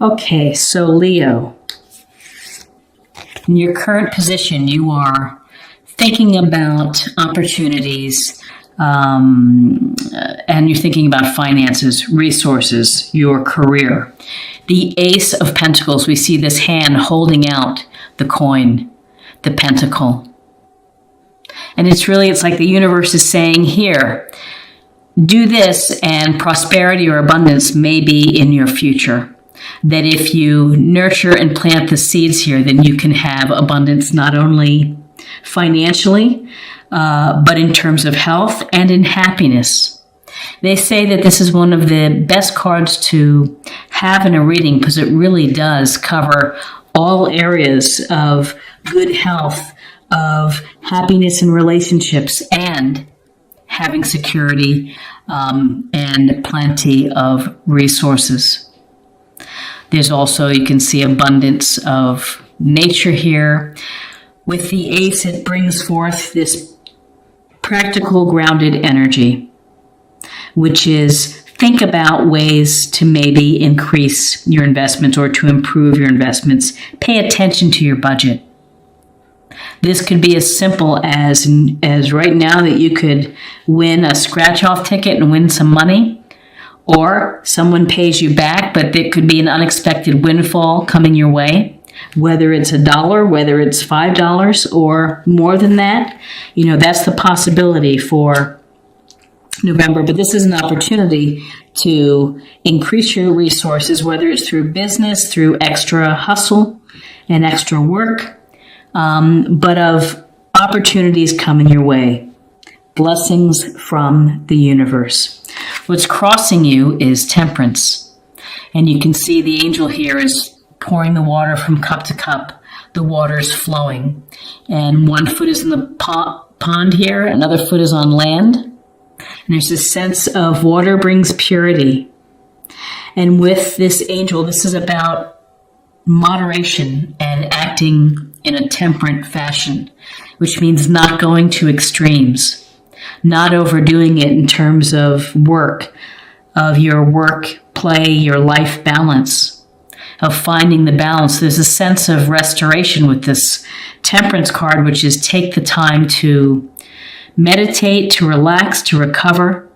Okay, so Leo, in your current position, you are thinking about opportunities, and you're thinking about finances, resources, your career. The Ace of Pentacles, we see this hand holding out the coin, the pentacle. And it's like the universe is saying, here, do this and prosperity or abundance may be in your future. That if you nurture and plant the seeds here, then you can have abundance not only financially, but in terms of health and in happiness. They say that this is one of the best cards to have in a reading because it really does cover all areas of good health, of happiness in relationships, and having security and plenty of resources. There's also, you can see abundance of nature here. With the Ace, it brings forth this practical, grounded energy, which is think about ways to maybe increase your investments or to improve your investments. Pay attention to your budget. This could be as simple as right now that you could win a scratch-off ticket and win some money. Or someone pays you back, but it could be an unexpected windfall coming your way, whether it's $1, whether it's $5 or more than that. That's the possibility for November. But this is an opportunity to increase your resources, whether it's through business, through extra hustle and extra work, but of opportunities coming your way. Blessings from the universe. What's crossing you is temperance. And you can see the angel here is pouring the water from cup to cup. The water is flowing. And one foot is in the pond here, another foot is on land. And there's this sense of water brings purity. And with this angel, this is about moderation and acting in a temperate fashion, which means not going to extremes. Not overdoing it in terms of work, of your work, play, your life balance, of finding the balance. There's a sense of restoration with this temperance card, which is take the time to meditate, to relax, to recover,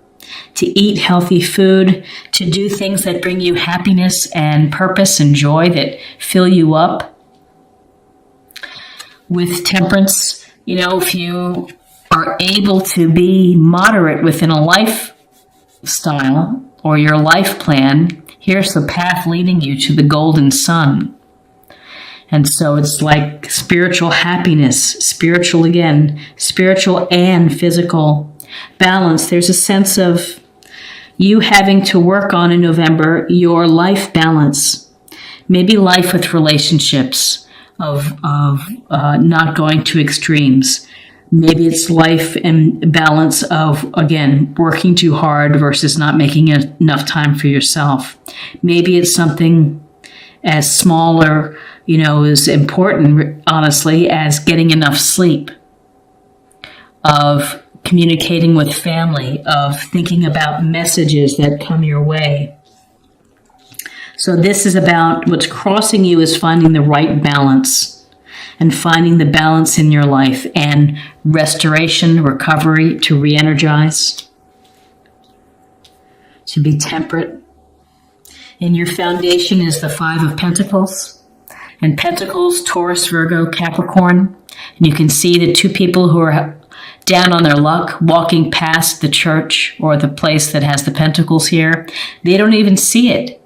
to eat healthy food, to do things that bring you happiness and purpose and joy that fill you up. With temperance, if you are able to be moderate within a lifestyle or your life plan, here's the path leading you to the golden sun. And so it's like spiritual happiness, spiritual and physical balance. There's a sense of you having to work on in November your life balance. Maybe life with relationships, of not going to extremes. Maybe it's life and balance of, again, working too hard versus not making enough time for yourself. Maybe it's something as small or, as important, honestly, as getting enough sleep, of communicating with family, of thinking about messages that come your way. So this is about what's crossing you is finding the right balance. And finding the balance in your life and restoration, recovery, to re-energize, to be temperate. And your foundation is the 5 of Pentacles. And Pentacles, Taurus, Virgo, Capricorn. And you can see the 2 people who are down on their luck walking past the church or the place that has the Pentacles here. They don't even see it.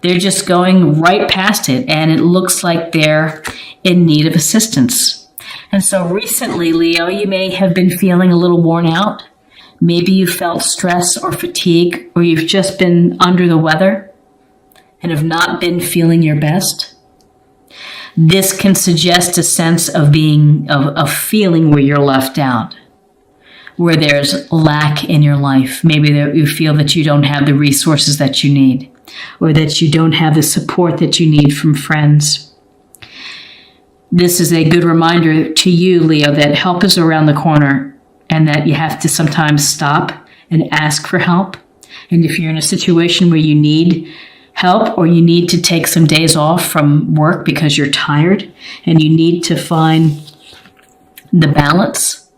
They're just going right past it, and it looks like they're in need of assistance. And so recently, Leo, you may have been feeling a little worn out. Maybe you felt stress or fatigue, or you've just been under the weather and have not been feeling your best. This can suggest a sense of feeling where you're left out, where there's lack in your life. Maybe you feel that you don't have the resources that you need, or that you don't have the support that you need from friends. This is a good reminder to you, Leo, that help is around the corner and that you have to sometimes stop and ask for help. And if you're in a situation where you need help, or you need to take some days off from work because you're tired and you need to find the balance,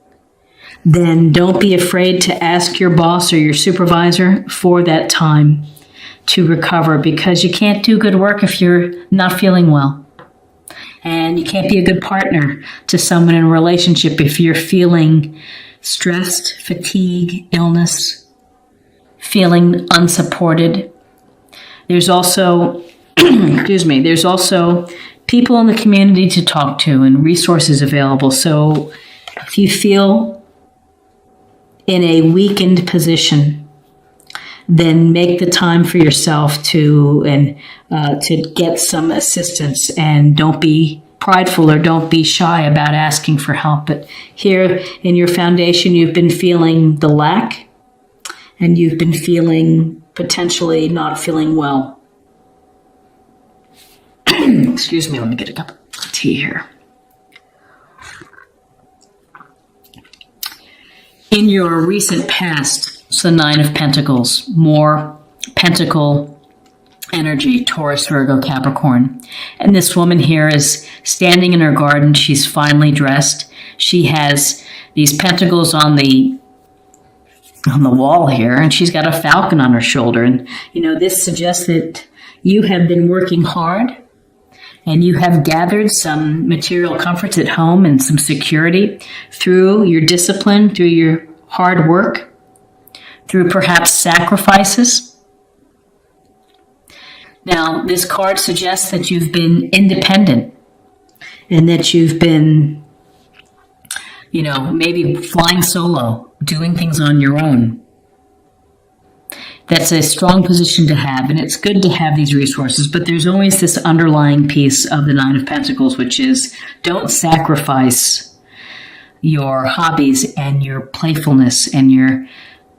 then don't be afraid to ask your boss or your supervisor for that time to recover, because you can't do good work if you're not feeling well. And you can't be a good partner to someone in a relationship if you're feeling stressed, fatigue, illness, feeling unsupported. There's also, there's also people in the community to talk to and resources available. So if you feel in a weakened position, then make the time for yourself to get some assistance, and don't be prideful or don't be shy about asking for help. But here in your foundation, you've been feeling the lack, and you've been feeling potentially not feeling well. Excuse me, let me get a cup of tea here. In your recent past, it's the Nine of Pentacles, more pentacle energy, Taurus, Virgo, Capricorn. And this woman here is standing in her garden. She's finely dressed. She has these pentacles on the wall here, and she's got a falcon on her shoulder. And, this suggests that you have been working hard, and you have gathered some material comforts at home and some security through your discipline, through your hard work, through perhaps sacrifices. Now, this card suggests that you've been independent and that you've been, maybe flying solo, doing things on your own. That's a strong position to have, and it's good to have these resources, but there's always this underlying piece of the Nine of Pentacles, which is don't sacrifice your hobbies and your playfulness and your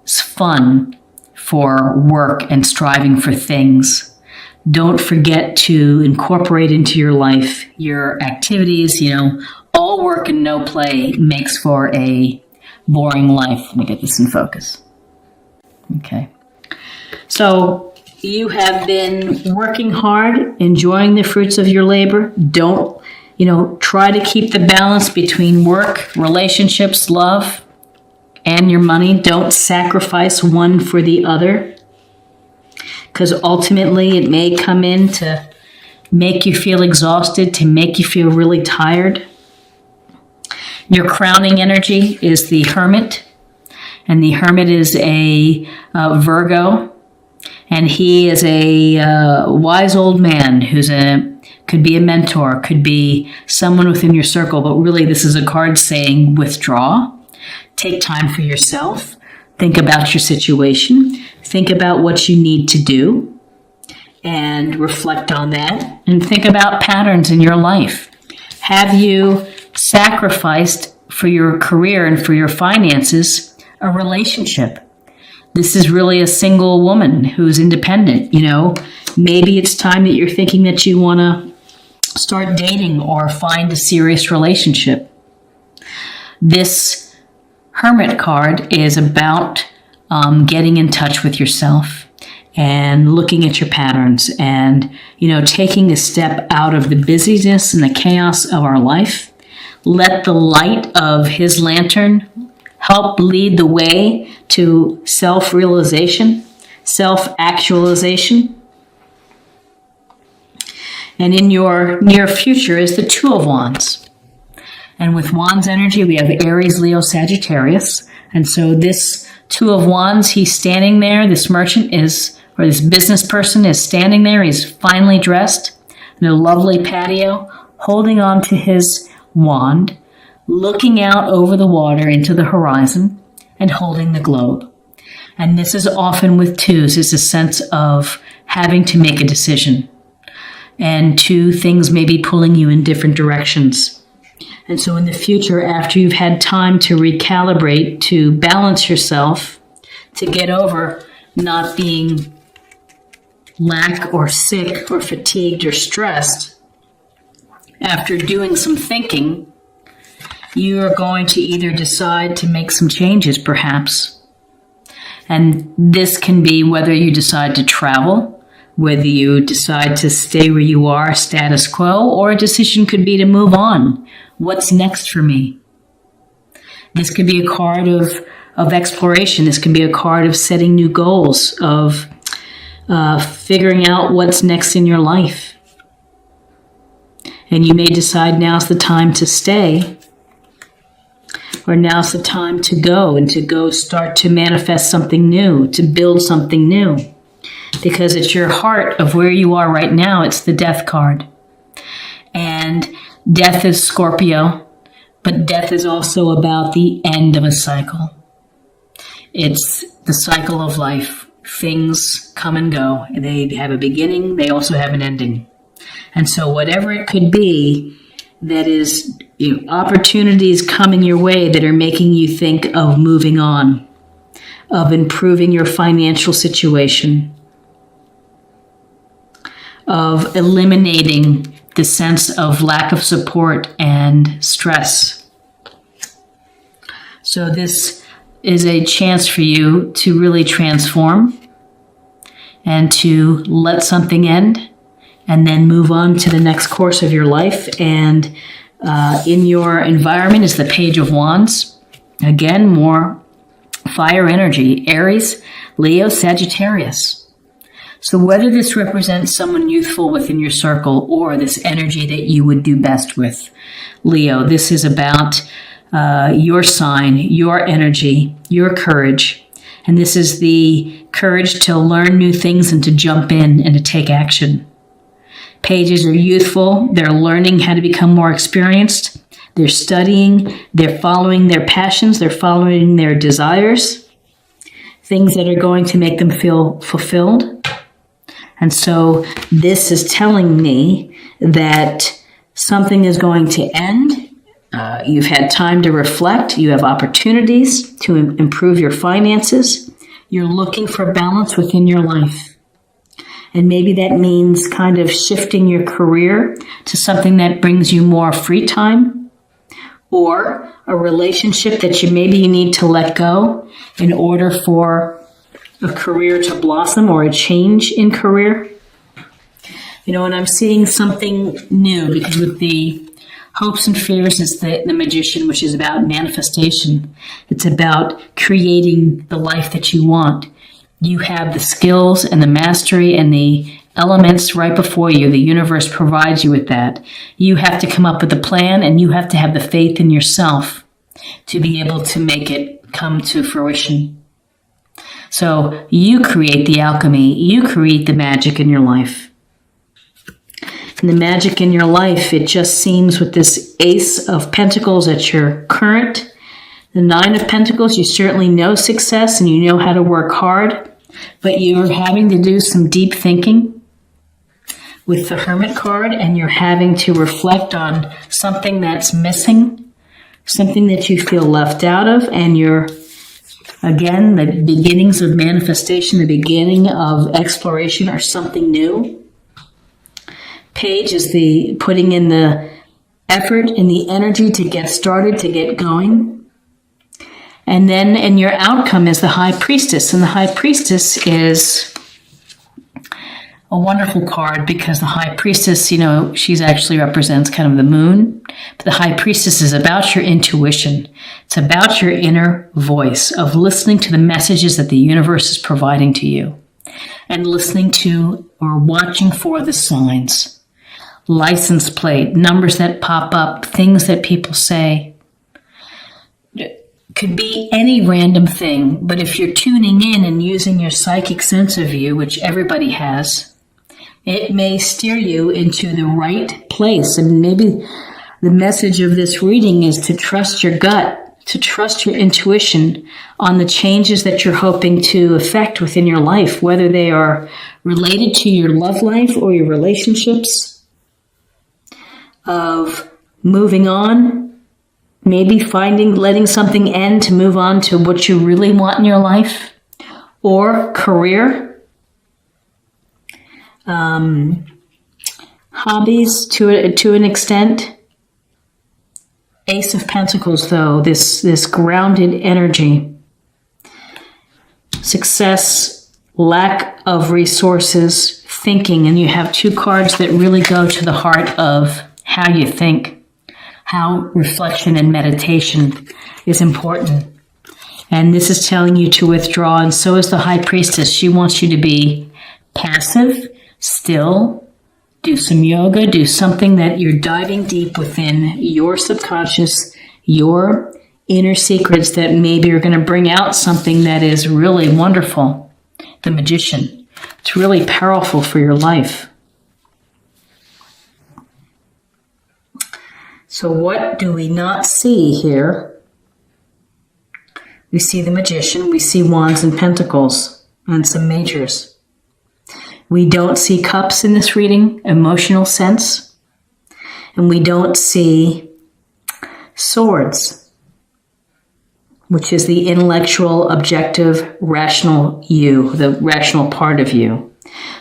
fun for work and striving for things. Don't forget to incorporate into your life your activities. All work and no play makes for a boring life. Let me get this in focus. Okay. So you have been working hard, enjoying the fruits of your labor. Don't, try to keep the balance between work, relationships, love, and your money. Don't sacrifice one for the other, because ultimately it may come in to make you feel exhausted, to make you feel really tired. Your crowning energy is the Hermit, and the Hermit is a Virgo. And he is a wise old man could be a mentor, could be someone within your circle. But really, this is a card saying withdraw, take time for yourself, think about your situation, think about what you need to do, and reflect on that, and think about patterns in your life. Have you sacrificed for your career and for your finances a relationship? This is really a single woman who's independent. Maybe it's time that you're thinking that you want to start dating or find a serious relationship. This Hermit card is about getting in touch with yourself and looking at your patterns and, taking a step out of the busyness and the chaos of our life. Let the light of his lantern help lead the way to self-realization, self-actualization. And in your near future is the Two of Wands. And with Wands energy, we have Aries, Leo, Sagittarius. And so this Two of Wands, he's standing there. This merchant or this business person is standing there. He's finely dressed in a lovely patio, holding on to his wand, looking out over the water into the horizon and holding the globe. And this is often with twos, is a sense of having to make a decision. And two things may be pulling you in different directions. And so in the future, after you've had time to recalibrate, to balance yourself, to get over not being lack or sick or fatigued or stressed, after doing some thinking, you are going to either decide to make some changes, perhaps. And this can be whether you decide to travel, whether you decide to stay where you are, status quo, or a decision could be to move on. What's next for me? This could be a card of exploration. This can be a card of setting new goals, of figuring out what's next in your life. And you may decide now's the time to stay, or now's the time to go, and to go start to manifest something new, to build something new. Because it's your heart of where you are right now. It's the death card. And death is Scorpio, but death is also about the end of a cycle. It's the cycle of life. Things come and go. They have a beginning. They also have an ending. And so whatever it could be that is opportunities coming your way that are making you think of moving on, of improving your financial situation, of eliminating the sense of lack of support and stress. So this is a chance for you to really transform and to let something end and then move on to the next course of your life. And in your environment is the Page of Wands. Again, more fire energy, Aries, Leo, Sagittarius. So whether this represents someone youthful within your circle or this energy that you would do best with, Leo, this is about your sign, your energy, your courage. And this is the courage to learn new things and to jump in and to take action. Pages are youthful. They're learning how to become more experienced. They're studying. They're following their passions. They're following their desires, things that are going to make them feel fulfilled. And so this is telling me that something is going to end. You've had time to reflect. You have opportunities to improve your finances. You're looking for balance within your life. And maybe that means kind of shifting your career to something that brings you more free time, or a relationship that you need to let go in order for a career to blossom, or a change in career. And I'm seeing something new, because with the hopes and fears is the Magician, which is about manifestation. It's about creating the life that you want. You have the skills and the mastery and the elements right before you. The universe provides you with that. You have to come up with a plan, and you have to have the faith in yourself to be able to make it come to fruition. So you create the alchemy. You create the magic in your life. And the magic in your life, it just seems with this Ace of Pentacles at your current, the Nine of Pentacles, you certainly know success and you know how to work hard, but you're having to do some deep thinking with the Hermit card, and you're having to reflect on something that's missing, something that you feel left out of, and you're, again, the beginnings of manifestation, the beginning of exploration, or something new. Page is the putting in the effort and the energy to get started, to get going. And then in your outcome is the High Priestess. And the High Priestess is a wonderful card, because the High Priestess, she's actually represents kind of the moon. But the High Priestess is about your intuition. It's about your inner voice of listening to the messages that the universe is providing to you, and listening to or watching for the signs. License plate, numbers that pop up, things that people say. It could be any random thing, but if you're tuning in and using your psychic sense of you, which everybody has, it may steer you into the right place. And maybe the message of this reading is to trust your gut, to trust your intuition on the changes that you're hoping to affect within your life, whether they are related to your love life or your relationships, of moving on, maybe letting something end to move on to what you really want in your life, or career, hobbies to an extent. Ace of Pentacles, though, this grounded energy, success, lack of resources, thinking, and you have two cards that really go to the heart of how you think, how reflection and meditation is important. And this is telling you to withdraw, and so is the High Priestess. She wants you to be passive, still, do some yoga, do something that you're diving deep within your subconscious, your inner secrets that maybe are going to bring out something that is really wonderful. The Magician. It's really powerful for your life. So what do we not see here? We see the Magician, we see Wands and Pentacles, and some Majors. We don't see Cups in this reading, emotional sense. And we don't see Swords, which is the intellectual, objective, rational you, the rational part of you.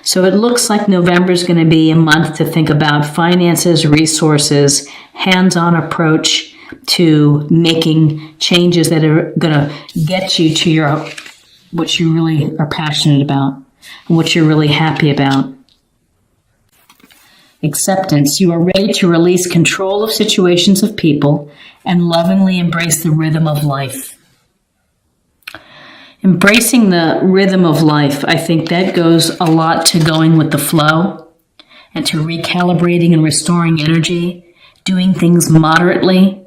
So it looks like November is going to be a month to think about finances, resources, hands-on approach to making changes that are going to get you to what you really are passionate about and what you're really happy about. Acceptance. You are ready to release control of situations of people and lovingly embrace the rhythm of life. Embracing the rhythm of life, I think that goes a lot to going with the flow and to recalibrating and restoring energy, doing things moderately,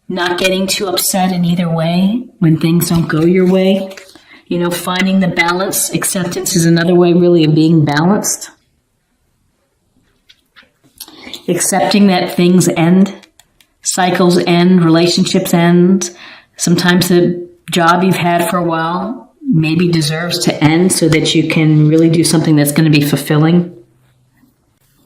not getting too upset in either way when things don't go your way. You know, finding the balance. Acceptance is another way really of being balanced. Accepting that things end, cycles end, relationships end. Sometimes the job you've had for a while maybe deserves to end so that you can really do something that's going to be fulfilling.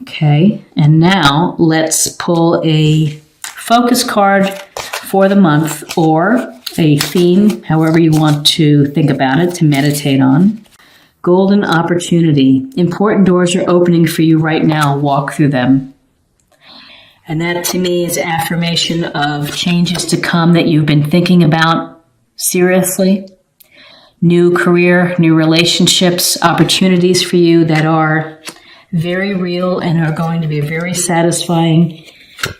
Okay, and now let's pull a focus card for the month or a theme, however you want to think about it, to meditate on. Golden opportunity. Important doors are opening for you right now. Walk through them. And that to me is affirmation of changes to come that you've been thinking about seriously. New career, new relationships, opportunities for you that are very real and are going to be very satisfying.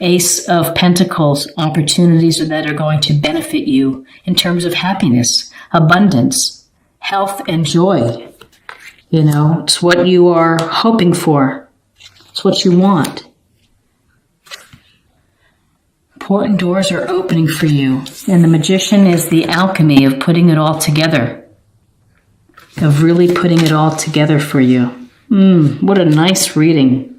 Ace of Pentacles, opportunities that are going to benefit you in terms of happiness, abundance, health, and joy. You know, it's what you are hoping for. It's what you want. Important doors are opening for you. And the Magician is the alchemy of putting it all together. Of really putting it all together for you. What a nice reading.